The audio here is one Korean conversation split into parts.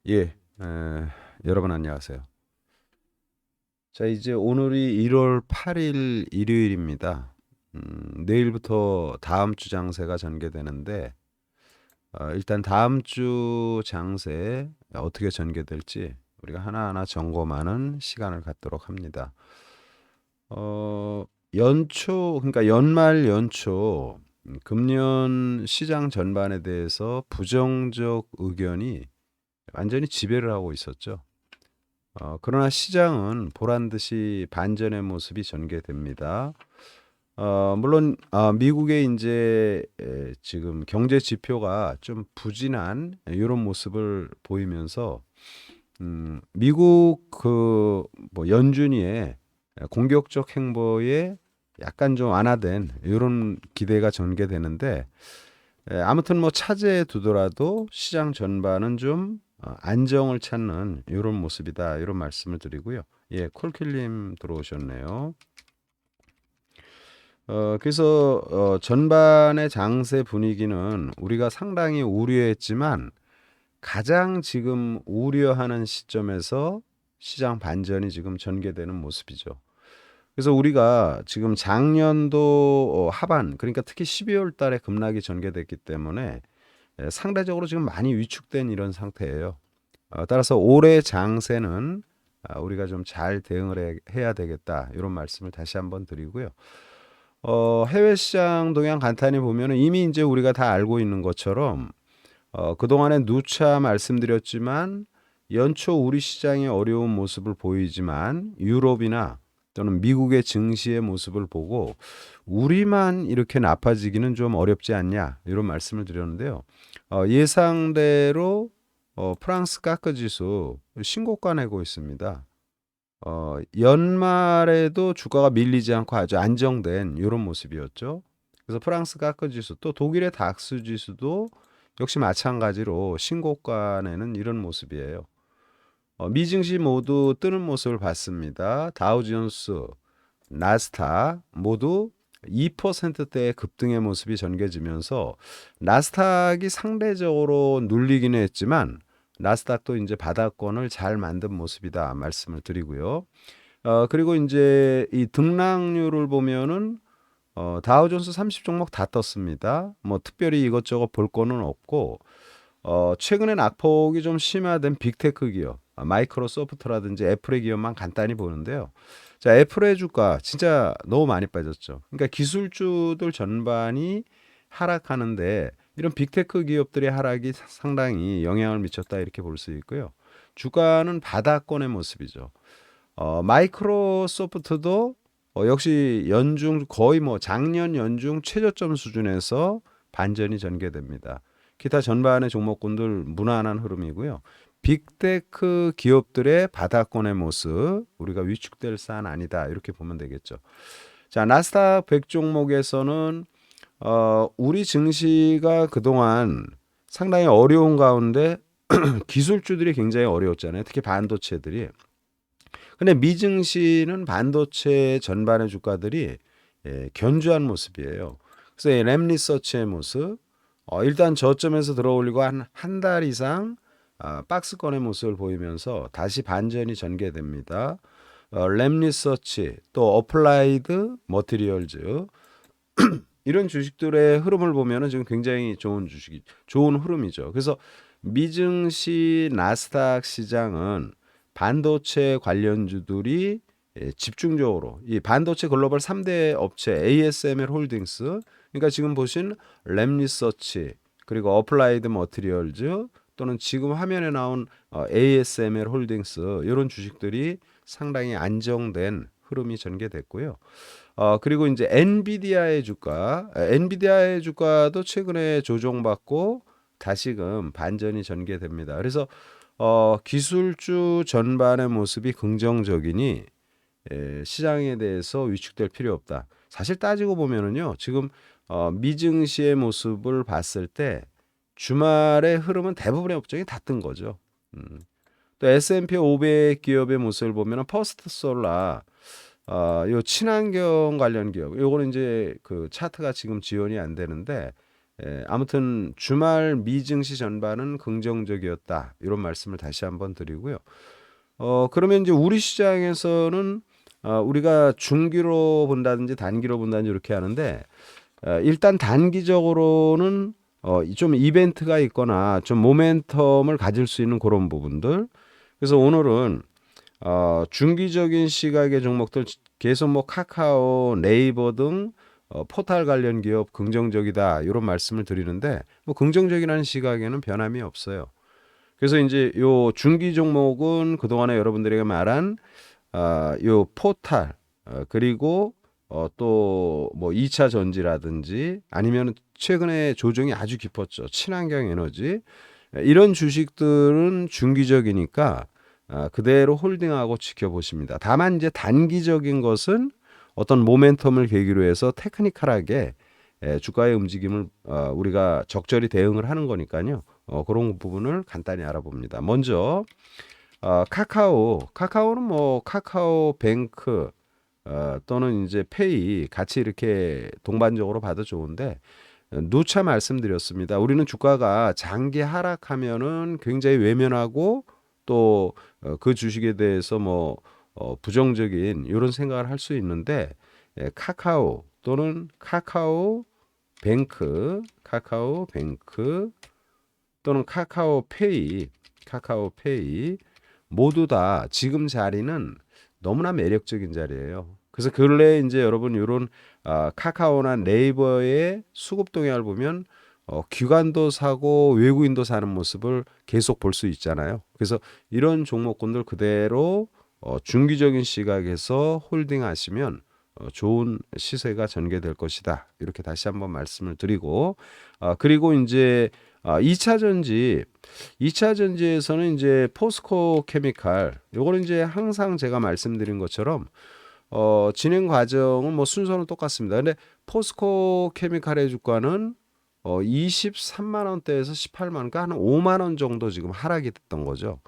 예, 여러분 안녕하세요. 자, 이제 오늘이 1월 8일 일요일입니다. 내일부터 다음 주 장세가 전개되는데, 일단 다음 주 장세 어떻게 전개될지 우리가 하나하나 점검하는 시간을 갖도록 합니다. 어, 연초, 그러니까 연말 연초, 금년 시장 전반에 대해서 부정적 의견이 완전히 지배를 하고 있었죠. 그러나 시장은 보란 듯이 반전의 모습이 전개됩니다. 물론 미국의 이제 지금 경제 지표가 좀 부진한 이런 모습을 보이면서 미국 그 뭐 연준위의 공격적 행보에 약간 좀 완화된 이런 기대가 전개되는데 아무튼 뭐 차제에 두더라도 시장 전반은 좀 안정을 찾는 이런 모습이다. 이런 말씀을 드리고요. 예, 콜킬님 들어오셨네요. 그래서 전반의 장세 분위기는 우리가 상당히 우려했지만 가장 지금 우려하는 시점에서 시장 반전이 지금 전개되는 모습이죠. 그래서 우리가 지금 작년도 하반, 그러니까 특히 12월 달에 급락이 전개됐기 때문에 상대적으로 지금 많이 위축된 이런 상태예요. 따라서 올해 장세는 우리가 좀 잘 대응을 해야 되겠다 이런 말씀을 다시 한번 드리고요. 해외 시장 동향 간단히 보면은 이미 이제 우리가 다 알고 있는 것처럼 그동안에 누차 말씀드렸지만 연초 우리 시장이 어려운 모습을 보이지만 유럽이나 또는 미국의 증시의 모습을 보고 우리만 이렇게 나빠지기는 좀 어렵지 않냐 이런 말씀을 드렸는데요. 예상대로 프랑스 카크 지수 신고가 내고 있습니다. 연말에도 주가가 밀리지 않고 아주 안정된 이런 모습이었죠. 그래서 프랑스 카크 지수 또 독일의 닥스 지수도 역시 마찬가지로 신고가 내는 이런 모습이에요. 미증시 모두 뜨는 모습을 봤습니다. 다우존스, 나스닥 모두 2%대의 급등의 모습이 전개지면서 나스닥이 상대적으로 눌리기는 했지만 나스닥도 이제 바닥권을 잘 만든 모습이다 말씀을 드리고요. 그리고 이제 이 등락률을 보면은 다우존스 30 종목 다 떴습니다. 뭐 특별히 이것저것 볼 거는 없고 최근에 낙폭이 좀 심화된 빅테크 기업, 마이크로소프트라든지 애플의 기업만 간단히 보는데요. 자, 애플의 주가 진짜 너무 많이 빠졌죠. 그러니까 기술주들 전반이 하락하는데 이런 빅테크 기업들의 하락이 상당히 영향을 미쳤다 이렇게 볼 수 있고요. 주가는 바닥권의 모습이죠. 마이크로소프트도 역시 연중 거의 뭐 작년 연중 최저점 수준에서 반전이 전개됩니다. 기타 전반의 종목군들 무난한 흐름이고요. 빅테크 기업들의 바닥권의 모습, 우리가 위축될 사안 아니다 이렇게 보면 되겠죠. 자, 나스닥 100 종목에서는 우리 증시가 그동안 상당히 어려운 가운데 기술주들이 굉장히 어려웠잖아요. 특히 반도체들이. 근데 미증시는 반도체 전반의 주가들이 견주한 모습이에요. 그래서 이 램리서치의 모습, 일단 저점에서 들어올리고 한 달 이상 박스권의 모습을 보이면서 다시 반전이 전개됩니다. 램리서치 또 어플라이드 머티리얼즈 이런 주식들의 흐름을 보면은 지금 굉장히 좋은 주식이 좋은 흐름이죠. 그래서 미증시 나스닥 시장은 반도체 관련주들이 집중적으로 이 반도체 글로벌 3대 업체 ASML 홀딩스 그러니까 지금 보신 램리서치 그리고 어플라이드 머티리얼즈 또는 지금 화면에 나온 ASML 홀딩스 이런 주식들이 상당히 안정된 흐름이 전개됐고요. 그리고 이제 엔비디아의 주가도 최근에 조정받고 다시금 반전이 전개됩니다. 그래서 기술주 전반의 모습이 긍정적이니 시장에 대해서 위축될 필요 없다. 사실 따지고 보면은요, 지금 미증시의 모습을 봤을 때 주말의 흐름은 대부분의 업종이 다 뜬 거죠. 또 S&P 500 기업의 모습을 보면은 퍼스트 솔라 요 친환경 관련 기업, 요거는 이제 그 차트가 지금 지원이 안 되는데 아무튼 주말 미증시 전반은 긍정적이었다. 이런 말씀을 다시 한번 드리고요. 그러면 이제 우리 시장에서는 우리가 중기로 본다든지 단기로 본다든지 이렇게 하는데 일단 단기적으로는 좀 이벤트가 있거나 좀 모멘텀을 가질 수 있는 그런 부분들. 그래서 오늘은 중기적인 시각의 종목들 계속 뭐 카카오, 네이버 등 포탈 관련 기업 긍정적이다 이런 말씀을 드리는데 뭐 긍정적이라는 시각에는 변함이 없어요. 그래서 이제 요 중기 종목은 그동안에 여러분들에게 말한 요 포탈 그리고 또 뭐 2차 전지라든지 아니면 최근에 조정이 아주 깊었죠. 친환경 에너지 이런 주식들은 중기적이니까 그대로 홀딩하고 지켜보십니다. 다만 이제 단기적인 것은 어떤 모멘텀을 계기로 해서 테크니컬하게 주가의 움직임을 우리가 적절히 대응을 하는 거니까요. 그런 부분을 간단히 알아봅니다. 먼저 카카오는 뭐 카카오뱅크 또는 이제 페이 같이 이렇게 동반적으로 봐도 좋은데 누차 말씀드렸습니다. 우리는 주가가 장기 하락하면은 굉장히 외면하고 또 그 주식에 대해서 뭐 부정적인 이런 생각을 할 수 있는데 카카오 또는 카카오뱅크 또는 카카오페이 모두 다 지금 자리는 너무나 매력적인 자리예요. 그래서 근래 이제 여러분 이런 카카오나 네이버의 수급 동향을 보면 기관도 사고 외국인도 사는 모습을 계속 볼 수 있잖아요. 그래서 이런 종목군들 그대로 중기적인 시각에서 홀딩하시면 좋은 시세가 전개될 것이다. 이렇게 다시 한번 말씀을 드리고 그리고 이제 2차 전지 2차 전지에서는 이제 포스코 케미칼 요거는 이제 항상 제가 말씀드린 것처럼 진행 과정은 뭐 순서는 똑같습니다. 근데 포스코 케미칼의 주가는 23만 원대에서 18만 원, 그러니까 한 5만 원 정도 지금 하락이 됐던 거죠.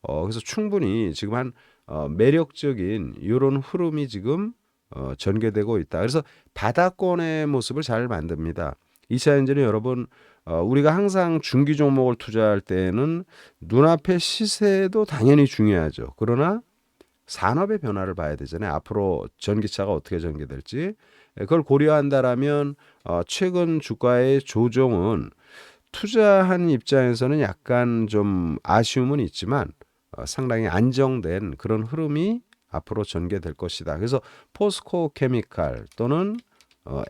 그래서 충분히 지금 한 매력적인 이런 흐름이 지금 전개되고 있다. 그래서 바닥권의 모습을 잘 만듭니다. 2차 전지는 여러분 우리가 항상 중기 종목을 투자할 때는 눈앞의 시세도 당연히 중요하죠. 그러나 산업의 변화를 봐야 되잖아요. 앞으로 전기차가 어떻게 전개될지 그걸 고려한다라면 최근 주가의 조정은 투자한 입장에서는 약간 좀 아쉬움은 있지만 상당히 안정된 그런 흐름이 앞으로 전개될 것이다. 그래서 포스코 케미칼 또는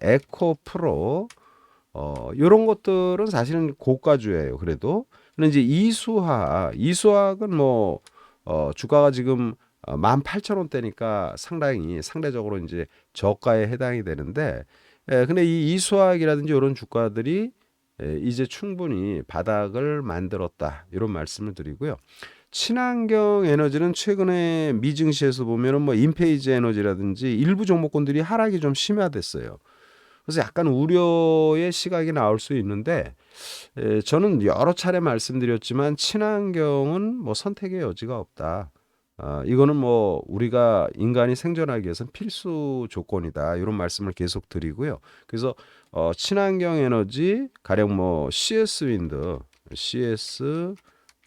에코프로 이런 것들은 사실은 고가주예요. 그래도 근데 이제 이수학은 뭐 주가가 지금 18,000원대니까 상당히 상대적으로 이제 저가에 해당이 되는데 근데 이 이수학이라든지 이런 주가들이 이제 충분히 바닥을 만들었다. 이런 말씀을 드리고요. 친환경 에너지는 최근에 미증시에서 보면은 뭐 인페이즈 에너지라든지 일부 종목군들이 하락이 좀 심화됐어요. 그래서 약간 우려의 시각이 나올 수 있는데 저는 여러 차례 말씀드렸지만 친환경은 뭐 선택의 여지가 없다. 이거는 뭐 우리가 인간이 생존하기 위해서는 필수 조건이다. 이런 말씀을 계속 드리고요. 그래서 친환경 에너지 가령 뭐 CS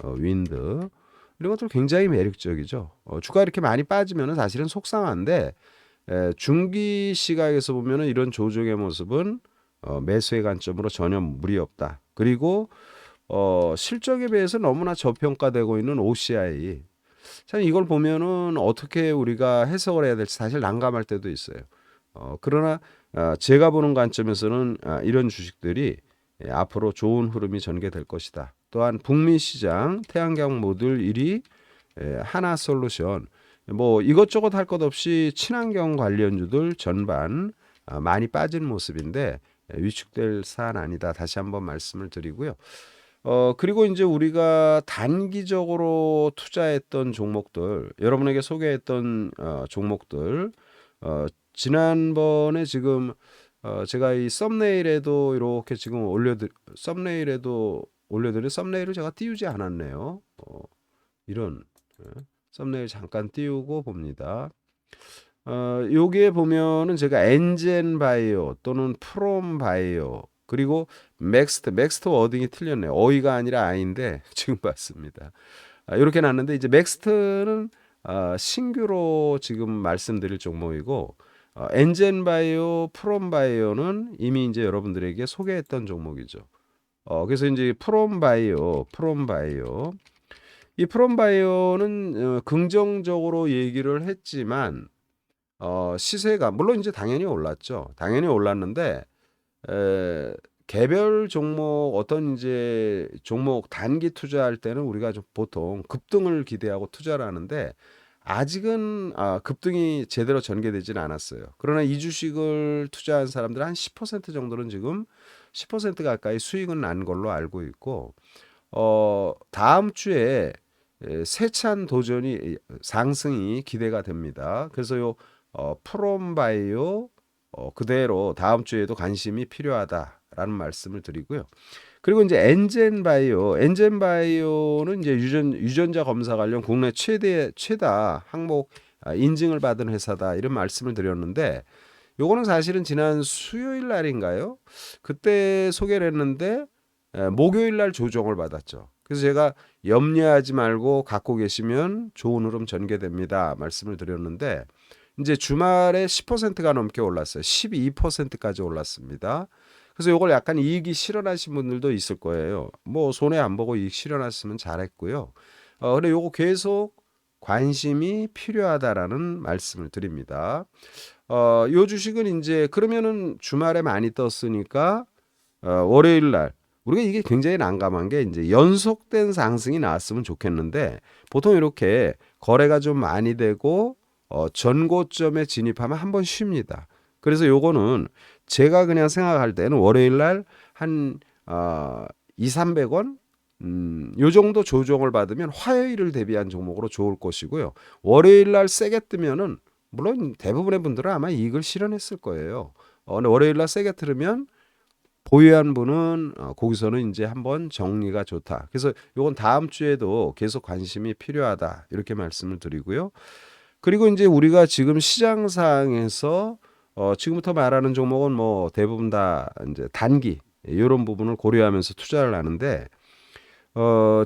윈드 이런 것들 굉장히 매력적이죠. 주가 이렇게 많이 빠지면은 사실은 속상한데 중기 시각에서 보면은 이런 조정의 모습은 매수의 관점으로 전혀 무리 없다. 그리고 실적에 비해서 너무나 저평가되고 있는 OCI. 참 이걸 보면은 어떻게 우리가 해석을 해야 될지 사실 난감할 때도 있어요. 그러나 제가 보는 관점에서는 이런 주식들이 앞으로 좋은 흐름이 전개될 것이다. 또한 북미 시장 태양광 모듈 1위 하나솔루션 뭐 이것저것 할 것 없이 친환경 관련주들 전반 많이 빠진 모습인데 위축될 사안 아니다. 다시 한번 말씀을 드리고요. 그리고 이제 우리가 단기적으로 투자했던 종목들, 여러분에게 소개했던 종목들, 지난번에 지금 제가 이 썸네일에도 이렇게 지금 올려드린 썸네일을 제가 띄우지 않았네요. 이런 썸네일 잠깐 띄우고 봅니다. 여기에 보면은 제가 엔젠 바이오 또는 프롬 바이오 그리고 맥스트 워딩이 틀렸네요. 어이가 아니라 아인데 지금 봤습니다. 이렇게 났는데 이제 맥스트는 신규로 지금 말씀드릴 종목이고 엔젠바이오, 프롬바이오는 이미 이제 여러분들에게 소개했던 종목이죠. 그래서 이제 프롬바이오 이 프롬바이오는 긍정적으로 얘기를 했지만 시세가 물론 이제 당연히 올랐죠. 당연히 올랐는데 개별 종목 어떤 이제 종목 단기 투자할 때는 우리가 좀 보통 급등을 기대하고 투자를 하는데 아직은 급등이 제대로 전개되지는 않았어요. 그러나 이 주식을 투자한 사람들 한 10% 정도는 지금 10% 가까이 수익은 난 걸로 알고 있고 다음 주에 세찬 도전이 상승이 기대가 됩니다. 그래서 요 프롬바이오 그대로 다음 주에도 관심이 필요하다라는 말씀을 드리고요. 그리고 이제 엔젠바이오는 이제 유전자 검사 관련 국내 최다 항목 인증을 받은 회사다 이런 말씀을 드렸는데 요거는 사실은 지난 수요일 날인가요? 그때 소개를 했는데 목요일 날 조정을 받았죠. 그래서 제가 염려하지 말고 갖고 계시면 좋은 흐름 전개됩니다 말씀을 드렸는데 이제 주말에 10%가 넘게 올랐어요. 12%까지 올랐습니다. 그래서 이걸 약간 이익이 실현하신 분들도 있을 거예요. 뭐 손해 안 보고 이익 실현하시면 잘했고요. 근데 요거 계속 관심이 필요하다라는 말씀을 드립니다. 요 주식은 이제 그러면은 주말에 많이 떴으니까 월요일 날 우리가 이게 굉장히 난감한 게 이제 연속된 상승이 나왔으면 좋겠는데 보통 이렇게 거래가 좀 많이 되고 전고점에 진입하면 한번 쉽니다. 그래서 요거는 제가 그냥 생각할 때는 월요일 날한 2, 300원 요 정도 조정을 받으면 화요일을 대비한 종목으로 좋을 것이고요. 월요일 날 세게 뜨면은 물론 대부분의 분들은 아마 이익을 실현했을 거예요. 근데 월요일 날 세게 틀으면 보유한 분은 거기서는 이제 한번 정리가 좋다. 그래서 요건 다음 주에도 계속 관심이 필요하다. 이렇게 말씀을 드리고요. 그리고 이제 우리가 지금 시장상에서 지금부터 말하는 종목은 뭐 대부분 다 이제 단기 이런 부분을 고려하면서 투자를 하는데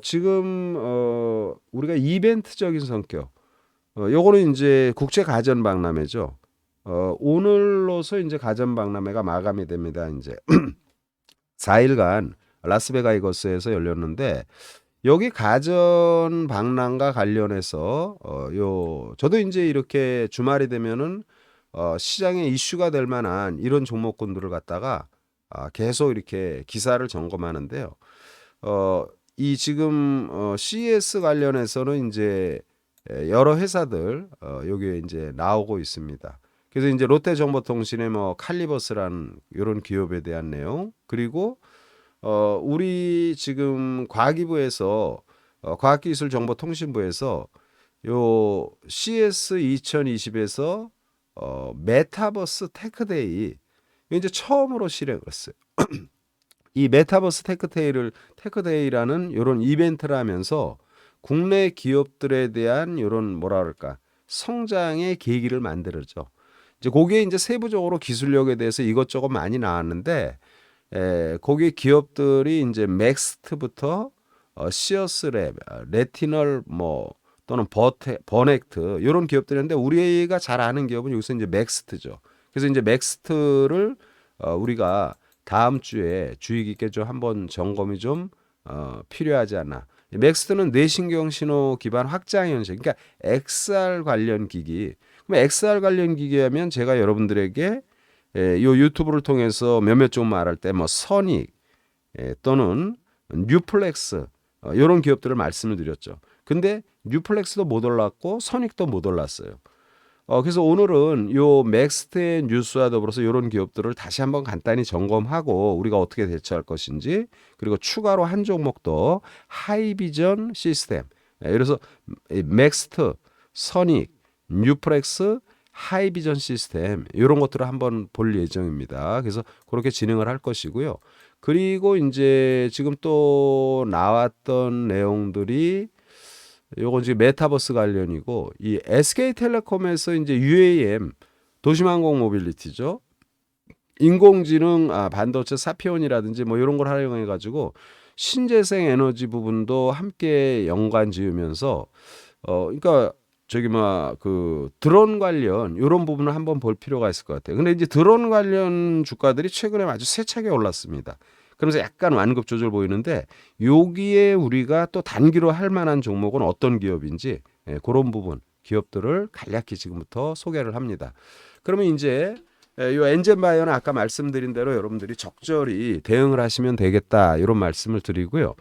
지금 우리가 이벤트적인 성격 요거는 이제 국제 가전 박람회죠. 오늘로서 이제 가전 박람회가 마감이 됩니다. 이제 4일간 라스베가스에서 열렸는데 여기 가전 박람과 관련해서 저도 이제 이렇게 주말이 되면은 시장에 이슈가 될 만한 이런 종목군들을 갖다가 계속 이렇게 기사를 점검하는데요. 이 지금 CES 관련해서는 이제 여러 회사들 여기에 이제 나오고 있습니다. 그래서 이제 롯데정보통신의 뭐 칼리버스라는 이런 기업에 대한 내용 그리고 우리 지금 과기부에서 과학기술정보통신부에서 요 CS 2020에서 메타버스 테크데이 이제 처음으로 실행을 했어요. 이 메타버스 테크데이라는 이런 이벤트를 하면서 국내 기업들에 대한 이런 뭐라 그럴까 성장의 계기를 만들었죠. 이제 거기에 이제 세부적으로 기술력에 대해서 이것저것 많이 나왔는데 거기 기업들이 이제 맥스트부터 시어스랩, 레티널 뭐 또는 버넥트 이런 기업들인데 우리가 잘 아는 기업은 여기서 이제 맥스트죠. 그래서 이제 맥스트를 우리가 다음 주에 주의 깊게 좀 한번 점검이 좀 필요하지 않나. 맥스트는 뇌신경 신호 기반 확장 현실, 그러니까 XR 관련 기기. 그럼 XR 관련 기기 하면 제가 여러분들에게 요 유튜브를 통해서 몇몇 좀 말할 때 뭐 선익 또는 뉴플렉스 이런 기업들을 말씀을 드렸죠. 근데 뉴플렉스도 못 올랐고 선익도 못 올랐어요. 그래서 오늘은 요 맥스트의 뉴스와 더불어서 이런 기업들을 다시 한번 간단히 점검하고 우리가 어떻게 대처할 것인지 그리고 추가로 한 종목 더 하이비전 시스템 그래서 맥스트, 선익, 뉴플렉스 하이비전 시스템 이런 것들을 한번 볼 예정입니다. 그래서 그렇게 진행을 할 것이고요. 그리고 이제 지금 또 나왔던 내용들이 요건 지금 메타버스 관련이고 이 SK텔레콤에서 이제 UAM 도심항공 모빌리티죠. 인공지능 반도체 사피온이라든지 뭐 이런 걸 활용해 가지고 신재생 에너지 부분도 함께 연관 지으면서 그러니까 저기 그 드론 관련 이런 부분을 한번 볼 필요가 있을 것 같아요. 근데 이제 드론 관련 주가들이 최근에 아주 세차게 올랐습니다. 그러면서 약간 완급 조절 보이는데 여기에 우리가 또 단기로 할 만한 종목은 어떤 기업인지 그런 부분 기업들을 간략히 지금부터 소개를 합니다. 그러면 이제 요 엔젠바이오는 아까 말씀드린 대로 여러분들이 적절히 대응을 하시면 되겠다 이런 말씀을 드리고요.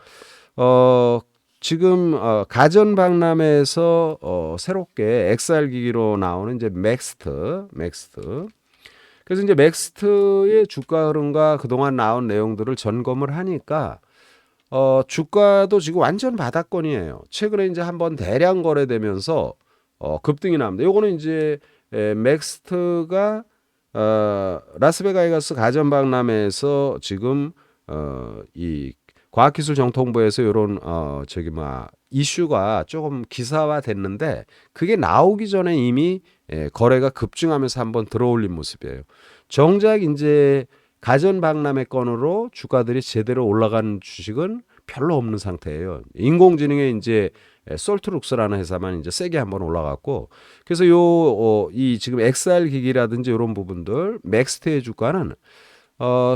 지금 가전 박람회에서 새롭게 XR 기기로 나오는 이제 맥스트. 그래서 이제 맥스트의 주가 흐름과 그동안 나온 내용들을 점검을 하니까 주가도 지금 완전 바닥권이에요. 최근에 이제 한번 대량 거래되면서 급등이 납니다. 요거는 이제 맥스트가 라스베가스 가전 박람회에서 지금 이 과학기술정통부에서 이런 이슈가 조금 기사화 됐는데 그게 나오기 전에 이미 거래가 급증하면서 한번 들어올린 모습이에요. 정작 이제 가전 박람회 건으로 주가들이 제대로 올라간 주식은 별로 없는 상태예요. 인공지능에 이제 솔트룩스라는 회사만 이제 세게 한번 올라갔고, 그래서 이 지금 XR 기기라든지 이런 부분들 맥스트의 주가는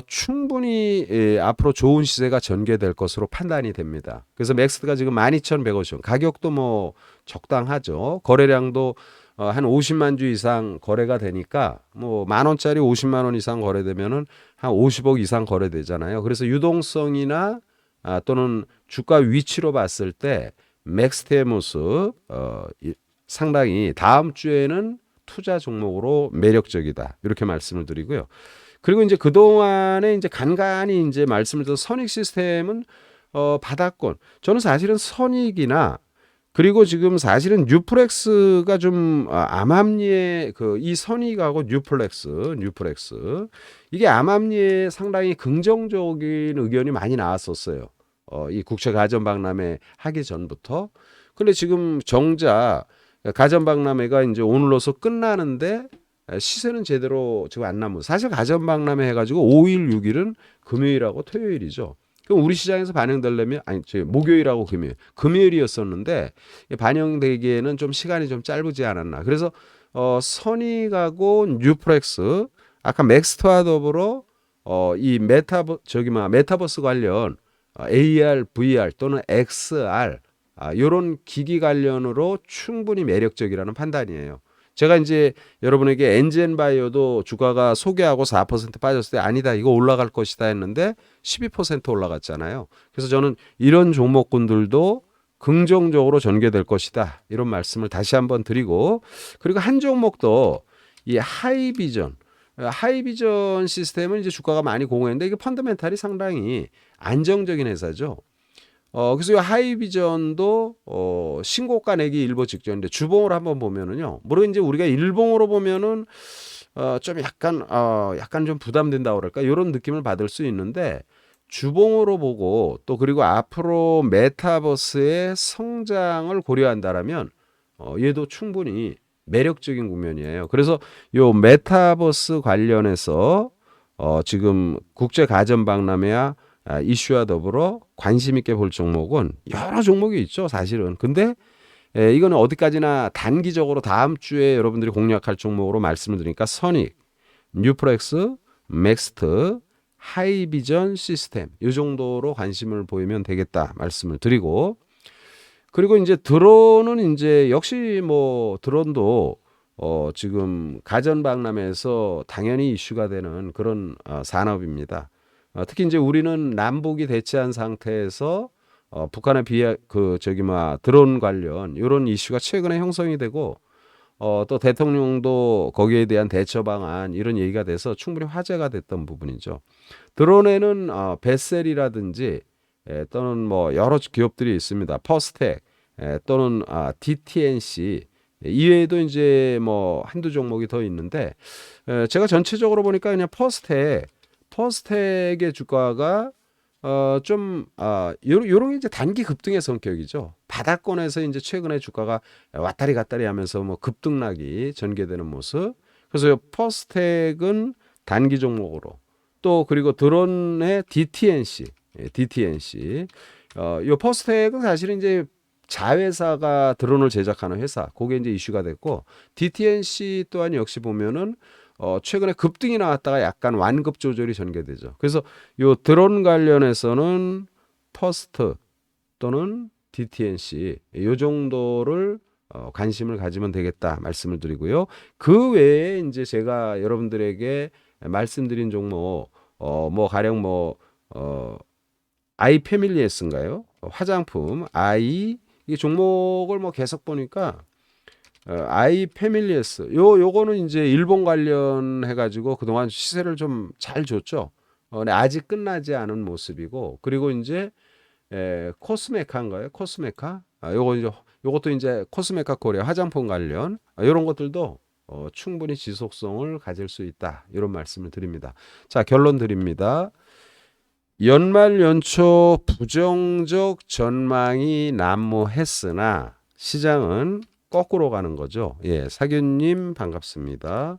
충분히 앞으로 좋은 시세가 전개될 것으로 판단이 됩니다. 그래서 맥스트가 지금 12,150원, 가격도 뭐 적당하죠. 거래량도 한 50만 주 이상 거래가 되니까 뭐 10,000원짜리 50만 원 이상 거래되면은 한 50억 이상 거래되잖아요. 그래서 유동성이나 또는 주가 위치로 봤을 때 맥스트의 모습 상당히 다음 주에는 투자 종목으로 매력적이다 이렇게 말씀을 드리고요. 그리고 이제 그동안에 이제 간간히 이제 말씀을 드린 선익 시스템은 바닥권. 저는 사실은 선익이나 그리고 지금 사실은 뉴플렉스가 좀 암암리에 이 선익하고 뉴플렉스 이게 암암리에 상당히 긍정적인 의견이 많이 나왔었어요. 이 국제 가전 박람회 하기 전부터. 근데 지금 정작 가전 박람회가 이제 오늘로서 끝나는데 시세는 제대로 지금 안 나무. 사실 가전 박람회 해가지고 5일, 6일은 금요일하고 토요일이죠. 그럼 우리 시장에서 반영되려면 목요일하고 금요일이었었는데 반영되기에는 좀 시간이 좀 짧지 않았나. 그래서 선익하고 뉴프렉스 아까 맥스트와 더불어 이 메타버스 관련 AR, VR 또는 XR 이런 기기 관련으로 충분히 매력적이라는 판단이에요. 제가 이제 여러분에게 엔젠바이오도 주가가 소개하고 4% 빠졌을 때 아니다 이거 올라갈 것이다 했는데 12% 올라갔잖아요. 그래서 저는 이런 종목군들도 긍정적으로 전개될 것이다 이런 말씀을 다시 한번 드리고, 그리고 한 종목도 이 하이비전 시스템은 이제 주가가 많이 공허했는데 이게 펀더멘탈이 상당히 안정적인 회사죠. 그래서 이 하이비전도 신고가 내기 일보 직전인데 주봉으로 한번 보면은요. 물론 이제 우리가 일봉으로 보면은 좀 약간 좀 부담된다고 그럴까? 이런 느낌을 받을 수 있는데 주봉으로 보고 또 그리고 앞으로 메타버스의 성장을 고려한다라면 얘도 충분히 매력적인 국면이에요. 그래서 요 메타버스 관련해서 지금 국제 가전 박람회와 이슈와 더불어 관심 있게 볼 종목은 여러 종목이 있죠, 사실은. 근데 이거는 어디까지나 단기적으로 다음 주에 여러분들이 공략할 종목으로 말씀을 드리니까 선익, 뉴프렉스, 맥스트, 하이비전 시스템 이 정도로 관심을 보이면 되겠다 말씀을 드리고, 그리고 이제 드론은 이제 역시 뭐 드론도 지금 가전 박람회에서 당연히 이슈가 되는 그런 산업입니다. 특히 이제 우리는 남북이 대치한 상태에서 북한의 드론 관련 이런 이슈가 최근에 형성이 되고 또 대통령도 거기에 대한 대처 방안 이런 얘기가 돼서 충분히 화제가 됐던 부분이죠. 드론에는 베셀이라든지 또는 뭐 여러 기업들이 있습니다. 퍼스텍 또는 DTNC 이외에도 이제 뭐 한두 종목이 더 있는데 제가 전체적으로 보니까 그냥 퍼스텍의 주가가 요런 게 이제 단기 급등의 성격이죠. 바닥권에서 이제 최근에 주가가 왔다리 갔다리 하면서 뭐 급등락이 전개되는 모습. 그래서 퍼스텍은 단기 종목으로. 또 그리고 드론의 DTNC, DTNC. 요 퍼스텍은 사실은 이제 자회사가 드론을 제작하는 회사, 그게 이제 이슈가 됐고, DTNC 또한 역시 보면은 최근에 급등이 나왔다가 약간 완급 조절이 전개되죠. 그래서 요 드론 관련해서는 퍼스트 또는 DTNC 요 정도를 관심을 가지면 되겠다 말씀을 드리고요. 그 외에 이제 제가 여러분들에게 말씀드린 종목 뭐 가령 뭐 아이 패밀리에스인가요? 화장품 아이 이 종목을 뭐 계속 보니까 아이 패밀리에스 요거는 이제 일본 관련해 가지고 그동안 시세를 좀 잘 줬죠. 근데 아직 끝나지 않은 모습이고 그리고 이제 코스메카인가요? 코스메카? 요것도 이제 코스메카 코리아 화장품 관련 이런 것들도 충분히 지속성을 가질 수 있다. 이런 말씀을 드립니다. 자, 결론 드립니다. 연말 연초 부정적 전망이 난무했으나 시장은 거꾸로 가는 거죠. 예, 사균님 반갑습니다.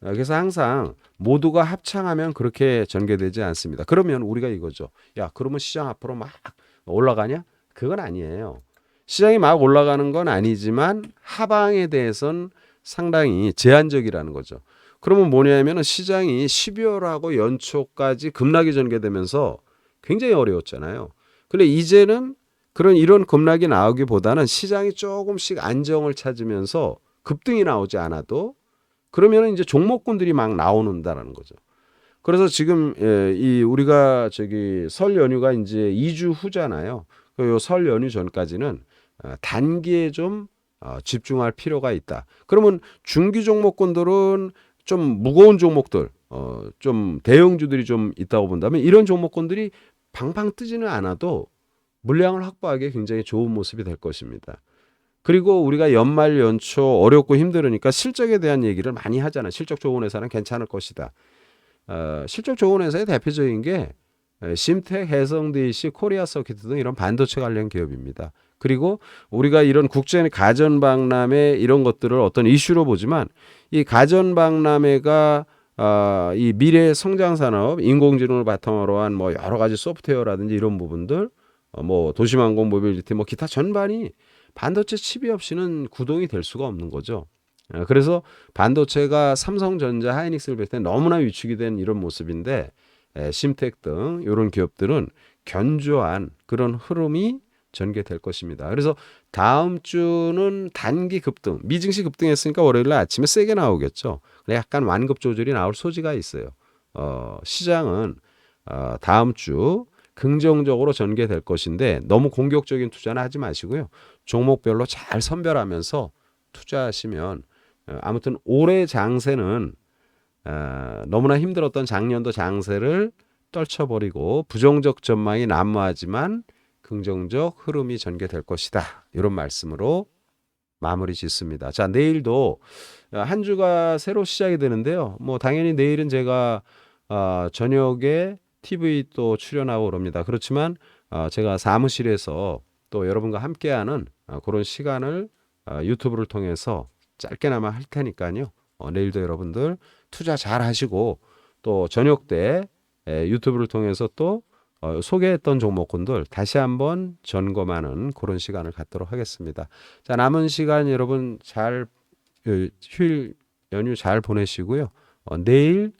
그래서 항상 모두가 합창하면 그렇게 전개되지 않습니다. 그러면 우리가 이거죠. 야, 그러면 시장 앞으로 막 올라가냐? 그건 아니에요. 시장이 막 올라가는 건 아니지만 하방에 대해서는 상당히 제한적이라는 거죠. 그러면 뭐냐면은 시장이 12월하고 연초까지 급락이 전개되면서 굉장히 어려웠잖아요. 근데 이제는 그런 이런 급락이 나오기보다는 시장이 조금씩 안정을 찾으면서 급등이 나오지 않아도 그러면 이제 종목군들이 막 나오는다라는 거죠. 그래서 지금 이 우리가 저기 설 연휴가 이제 2주 후잖아요. 그 설 연휴 전까지는 단기에 좀 집중할 필요가 있다. 그러면 중기 종목군들은 좀 무거운 종목들, 좀 대형주들이 좀 있다고 본다면 이런 종목군들이 방방 뜨지는 않아도 물량을 확보하기에 굉장히 좋은 모습이 될 것입니다. 그리고 우리가 연말 연초 어렵고 힘들으니까 실적에 대한 얘기를 많이 하잖아요. 실적 좋은 회사는 괜찮을 것이다. 실적 좋은 회사의 대표적인 게 심텍, 해성DC, 코리아서키트 등 이런 반도체 관련 기업입니다. 그리고 우리가 이런 국제 가전박람회 이런 것들을 어떤 이슈로 보지만 이 가전박람회가 이 미래 성장 산업, 인공지능을 바탕으로 한 뭐 여러 가지 소프트웨어라든지 이런 부분들, 뭐 도시망공 모빌리티, 뭐 기타 전반이 반도체 칩이 없이는 구동이 될 수가 없는 거죠. 그래서 반도체가 삼성전자, 하이닉스를 볼 때 너무나 위축이 된 이런 모습인데 심텍 등 이런 기업들은 견조한 그런 흐름이 전개될 것입니다. 그래서 다음 주는 단기 급등, 미증시 급등했으니까 월요일 아침에 세게 나오겠죠. 약간 완급 조절이 나올 소지가 있어요. 시장은 다음 주 긍정적으로 전개될 것인데 너무 공격적인 투자는 하지 마시고요. 종목별로 잘 선별하면서 투자하시면 아무튼 올해 장세는 너무나 힘들었던 작년도 장세를 떨쳐버리고 부정적 전망이 난무하지만 긍정적 흐름이 전개될 것이다. 이런 말씀으로 마무리 짓습니다. 자, 내일도 한 주가 새로 시작이 되는데요. 뭐 당연히 내일은 제가 저녁에 TV 또 출연하고 그럽니다. 그렇지만 제가 사무실에서 또 여러분과 함께하는 그런 시간을 유튜브를 통해서 짧게나마 할 테니까요. 내일도 여러분들 투자 잘 하시고 또 저녁 때 유튜브를 통해서 또 소개했던 종목군들 다시 한번 점검하는 그런 시간을 갖도록 하겠습니다. 자, 남은 시간 여러분 잘 휴일 연휴 잘 보내시고요. 내일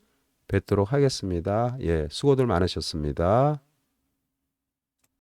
뵙도록 하겠습니다. 예, 수고들 많으셨습니다.